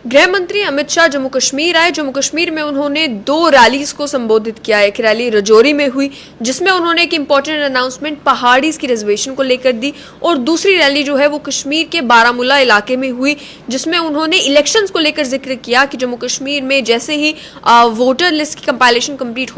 गृह मंत्री अमित शाह जम्मू कश्मीर आए। जम्मू कश्मीर में उन्होंने 2 रैलीज को संबोधित किया। एक रैली राजौरी में हुई जिसमें उन्होंने एक इंपॉर्टेंट अनाउंसमेंट पहाड़ीज की रिजर्वेशन को लेकर दी, और दूसरी रैली जो है वो कश्मीर के बारामूला इलाके में हुई जिसमें उन्होंने इलेक्शंस को लेकर जिक्र किया कि जम्मू कश्मीर में जैसे ही वोटर लिस्ट की कंपाइलेशन कंप्लीट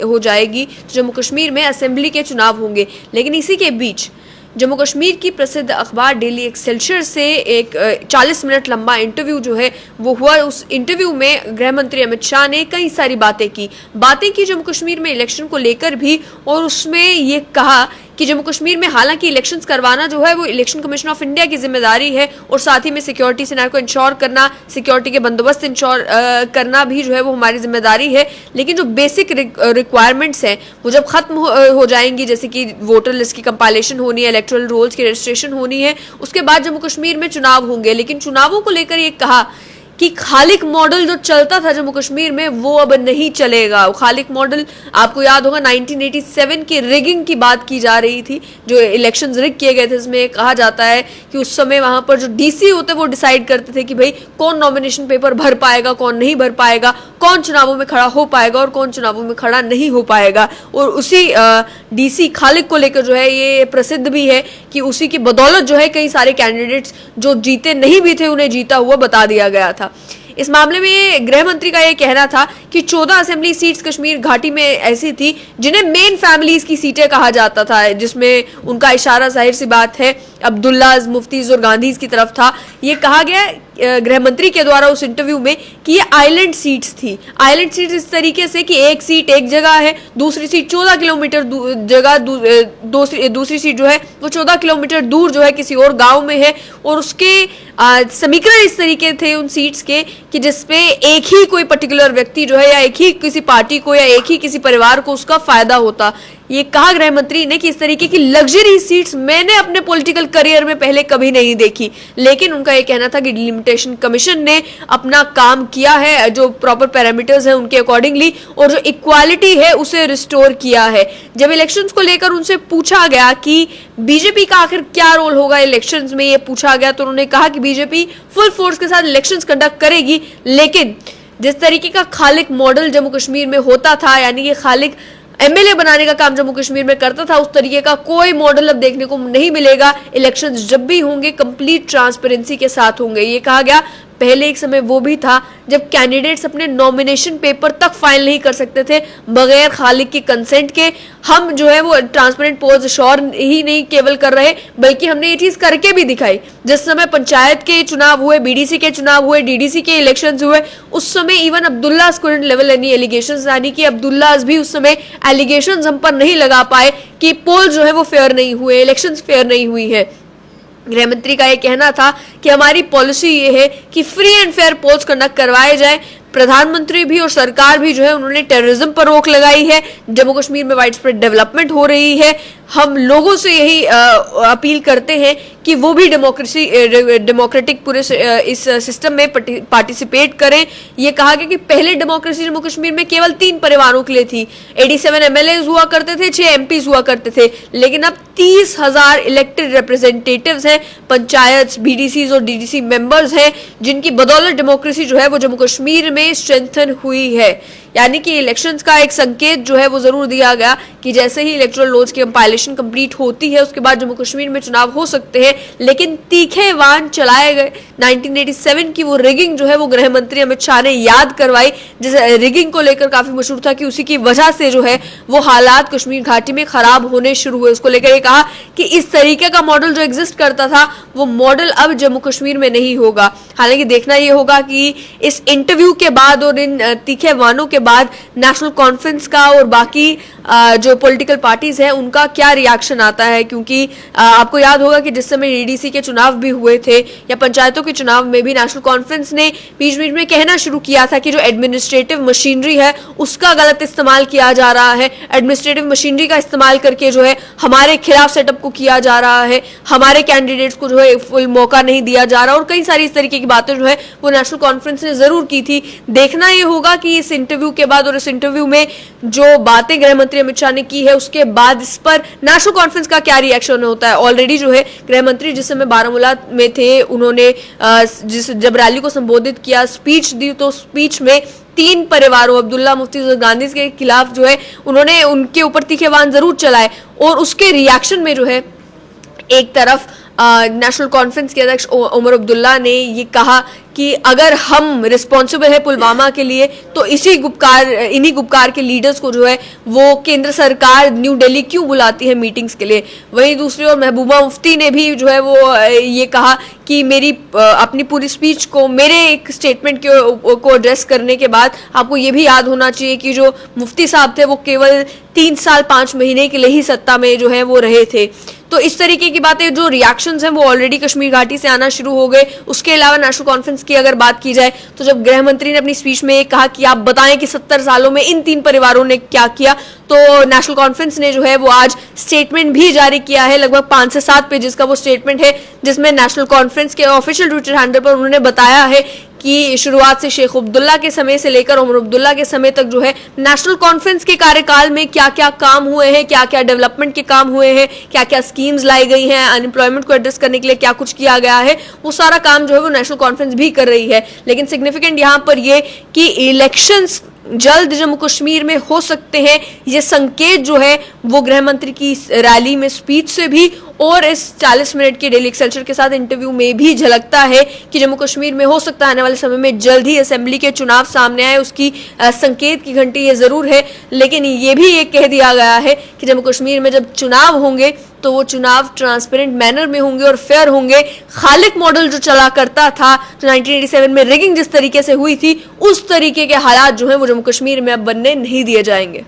हो जाएगी तो जम्मू कश्मीर में असेंबली के चुनाव होंगे। लेकिन इसी के बीच जम्मू कश्मीर की प्रसिद्ध अखबार डेली एक्सेलसियर से एक 40 मिनट लंबा इंटरव्यू जो है वो हुआ। उस इंटरव्यू में गृह मंत्री अमित शाह ने कई सारी बातें की जम्मू कश्मीर में इलेक्शन को लेकर भी, और उसमें ये कहा कि जम्मू कश्मीर में हालांकि इलेक्शंस करवाना जो है वो इलेक्शन कमीशन ऑफ इंडिया की जिम्मेदारी है, और साथ ही में सिक्योरिटी सिनेरियो को इंश्योर करना, सिक्योरिटी के बंदोबस्त इंश्योर करना भी जो है वो हमारी जिम्मेदारी है। लेकिन जो बेसिक रिक्वायरमेंट्स हैं वो जब खत्म हो जाएंगी, जैसे कि वोटर लिस्ट की कंपाइलेशन होनी है, इलेक्टोरल रोल्स की रजिस्ट्रेशन होनी है, उसके बाद जम्मू कश्मीर में चुनाव होंगे। लेकिन चुनावों को लेकर ये कहा कि खालिक मॉडल जो चलता था जम्मू कश्मीर में वो अब नहीं चलेगा। खालिक मॉडल आपको याद होगा 1987 की रिगिंग की बात की जा रही थी, जो इलेक्शंस रिग किए गए थे। इसमें कहा जाता है कि उस समय वहां पर जो डीसी होते वो डिसाइड करते थे कि भाई कौन नॉमिनेशन पेपर भर पाएगा, कौन नहीं भर पाएगा, कौन चुनावों में खड़ा हो पाएगा और कौन चुनावों में खड़ा नहीं हो पाएगा। और उसी डीसी खालिक को लेकर जो है ये प्रसिद्ध भी है कि उसी की बदौलत जो है कई सारे कैंडिडेट्स जो जीते नहीं भी थे उन्हें जीता हुआ बता दिया गया था। इस मामले में गृह मंत्री का यह कहना था कि 14 असेंबली सीट्स कश्मीर घाटी में ऐसी थी जिन्हें मेन फैमिलीज की सीटें कहा जाता था, जिसमें उनका इशारा जाहिर सी बात है अब्दुल्लाज, मुफ्तीज और गांधीज की तरफ था। ये कहा गया गृह मंत्री के द्वारा उस इंटरव्यू में कि ये आइलैंड सीट्स थी। आइलैंड सीट्स इस तरीके से कि एक सीट एक जगह है, दूसरी सीट 14 किलोमीटर जगह, दूसरी सीट जो है वो 14 किलोमीटर दूर जो है किसी और गांव में है, और उसके समीकरण इस तरीके थे उन सीट्स के कि जिसपे एक ही कोई पर्टिकुलर व्यक्ति जो है या एक ही किसी पार्टी को या एक ही किसी परिवार को उसका फायदा होता। ये कहा गृह मंत्री ने कि इस तरीके की लग्जरी सीट्स मैंने अपने पॉलिटिकल करियर में पहले कभी नहीं देखी। लेकिन उनका ये कहना था कि डिलिमिटेशन कमीशन ने अपना काम किया है, जो प्रॉपर पैरामीटर्स हैं उनके अकॉर्डिंगली, और जो इक्वालिटी है उसे रिस्टोर किया है। जब इलेक्शंस को लेकर उनसे पूछा गया कि बीजेपी का आखिर क्या रोल होगा इलेक्शंस में, ये पूछा गया तो उन्होंने कहा कि बीजेपी फुल फोर्स के साथ इलेक्शंस कंडक्ट करेगी, लेकिन जिस तरीके का खालिक मॉडल जम्मू कश्मीर में होता था, यानी कि खालिक एमएलए बनाने का काम जम्मू कश्मीर में करता था, उस तरीके का कोई मॉडल अब देखने को नहीं मिलेगा। इलेक्शंस जब भी होंगे कंप्लीट ट्रांसपेरेंसी के साथ होंगे। ये कहा गया पहले एक समय वो भी था जब कैंडिडेट्स अपने नॉमिनेशन पेपर तक फाइल नहीं कर सकते थे बगैर खालिक की कंसेंट के। हम जो है वो ट्रांसपेरेंट पोल्स श्योर ही नहीं केवल कर रहे बल्कि हमने ये चीज करके भी दिखाई। जिस समय पंचायत के चुनाव हुए, बीडीसी के चुनाव हुए, डीडीसी के इलेक्शंस हुए, उस समय even Abdullah couldn't level any allegations, यानी कि अब्दुल्ला भी उस समय एलिगेशंस हम पर नहीं लगा पाए कि पोल जो है वो फेयर नहीं हुए, इलेक्शंस फेयर नहीं हुई है। गृह मंत्री का यह कहना था कि हमारी पॉलिसी ये है कि free and fair polls conduct करवाए जाए। प्रधानमंत्री भी और सरकार भी जो है उन्होंने टेररिज्म पर रोक लगाई है। जम्मू कश्मीर में वाइड स्प्रेड डेवलपमेंट हो रही है। हम लोगों से यही अपील करते हैं कि वो भी डेमोक्रेटिक पूरे इस सिस्टम में पार्टिसिपेट करें। ये कहा गया कि पहले डेमोक्रेसी जम्मू कश्मीर में केवल 3 परिवारों के लिए थी। 87 एमएलएज हुआ करते थे, 6 एमपीज हुआ करते थे, लेकिन अब 30,000 इलेक्टेड रिप्रेजेंटेटिव्स हैं, पंचायत, बीडीसी और डीडीसी मेंबर्स हैं, जिनकी बदौलत डेमोक्रेसी जो है वो जम्मू कश्मीर में स्ट्रेंथन हुई है। यानी कि इलेक्शंस का एक संकेत जो है वो जरूर दिया गया कि जैसे ही इलेक्टोरल रोल्स की कंपाइलेशन कंप्लीट होती है उसके बाद जम्मू कश्मीर में चुनाव हो सकते हैं। लेकिन तीखे वान चलाए गए। 1987 की वो रिगिंग जो है वो गृह मंत्री अमित शाह ने याद करवाई, जिस रिगिंग को लेकर काफी मशहूर था कि उसी की वजह से जो है वो हालात कश्मीर घाटी में खराब होने शुरू हुए। उसको लेकर ये कहा कि इस तरीके का मॉडल जो एग्जिस्ट करता था वो मॉडल अब जम्मू कश्मीर में नहीं होगा। हालांकि देखना ये होगा कि इस इंटरव्यू के बाद और इन तीखे वानों के बाद नेशनल कॉन्फ्रेंस का और बाकी जो पॉलिटिकल पार्टीज हैं उनका क्या रिएक्शन आता है, क्योंकि आपको याद होगा कि जिस समय डीडीसी के चुनाव भी हुए थे या पंचायतों के चुनाव में भी नेशनल कॉन्फ्रेंस ने बीच बीच में कहना शुरू किया था कि जो एडमिनिस्ट्रेटिव मशीनरी है उसका गलत इस्तेमाल किया जा रहा है, एडमिनिस्ट्रेटिव मशीनरी का इस्तेमाल करके जो है हमारे खिलाफ सेटअप को किया जा रहा है, हमारे कैंडिडेट्स को जो है फुल मौका नहीं दिया जा रहा, और कई सारी इस तरीके की बातें जो है वो नेशनल कॉन्फ्रेंस ने जरूर की थी। देखना ये होगा कि इस इंटरव्यू के बाद और इस इंटरव्यू में जो बातें गृह मंत्री अमित शाह ने की है उसके बाद इस पर नेशनल कॉन्फ्रेंस का क्या रिएक्शन होता है। ऑलरेडी जो है गृह मंत्री जिस समय बारामूला में थे, उन्होंने जब रैली को संबोधित किया, स्पीच दी, तो स्पीच में 3 परिवारों अब्दुल्ला मुफ्ती गांधी के खिलाफ जो है उन्होंने उनके ऊपर तीखे बाण जरूर चलाए। और उसके रिएक्शन में जो है एक तरफ नेशनल कॉन्फ्रेंस के अध्यक्ष उमर अब्दुल्ला ने ये कहा कि अगर हम रिस्पॉन्सिबल है पुलवामा के लिए तो इन्हीं गुपकार के लीडर्स को जो है वो केंद्र सरकार न्यू दिल्ली क्यों बुलाती है मीटिंग्स के लिए। वहीं दूसरी ओर महबूबा मुफ्ती ने भी जो है वो ये कहा कि मेरी अपनी पूरी स्पीच को, मेरे एक स्टेटमेंट को एड्रेस करने के बाद आपको ये भी याद होना चाहिए कि जो मुफ्ती साहब थे वो केवल 3 साल 5 महीने के लिए ही सत्ता में जो है वो रहे थे। तो इस तरीके की बातें, जो रिएक्शंस हैं वो ऑलरेडी कश्मीर घाटी से आना शुरू हो गए। उसके अलावा नेशनल कॉन्फ्रेंस की अगर बात की जाए तो जब गृह मंत्री ने अपनी स्पीच में कहा कि आप बताएं कि 70 सालों में इन 3 परिवारों ने क्या किया, तो नेशनल कॉन्फ्रेंस ने जो है वो आज स्टेटमेंट भी जारी किया है, लगभग 5 से 7 पेजेस का वो स्टेटमेंट है, जिसमें नेशनल कॉन्फ्रेंस के ऑफिशियल ट्विटर हैंडल पर उन्होंने बताया है कि शुरुआत से शेख अब्दुल्ला के समय से लेकर उमर अब्दुल्ला के समय तक जो है नेशनल कॉन्फ्रेंस के कार्यकाल में क्या क्या काम हुए हैं, क्या क्या डेवलपमेंट के काम हुए हैं, क्या क्या स्कीम्स लाई गई हैं, अनएम्प्लॉयमेंट को एड्रेस करने के लिए क्या कुछ किया गया है, वो सारा काम जो है वो नेशनल कॉन्फ्रेंस भी कर रही है। लेकिन सिग्निफिकेंट यहाँ पर ये कि इलेक्शंस जल्द जम्मू कश्मीर में हो सकते हैं, ये संकेत जो है वो गृह मंत्री की रैली में स्पीच से भी और इस 40 मिनट के डेली एक्सेलसियर के साथ इंटरव्यू में भी झलकता है कि जम्मू कश्मीर में हो सकता है आने वाले समय में जल्द ही असेंबली के चुनाव सामने आए। उसकी संकेत की घंटी ये जरूर है। लेकिन ये भी एक कह दिया गया है कि जम्मू कश्मीर में जब चुनाव होंगे तो वो चुनाव ट्रांसपेरेंट मैनर में होंगे और फेयर होंगे। खालिक मॉडल जो चला करता था, जो 1987 में रिगिंग जिस तरीके से हुई थी, उस तरीके के हालात जो है वो जम्मू कश्मीर में अब बनने नहीं दिए जाएंगे।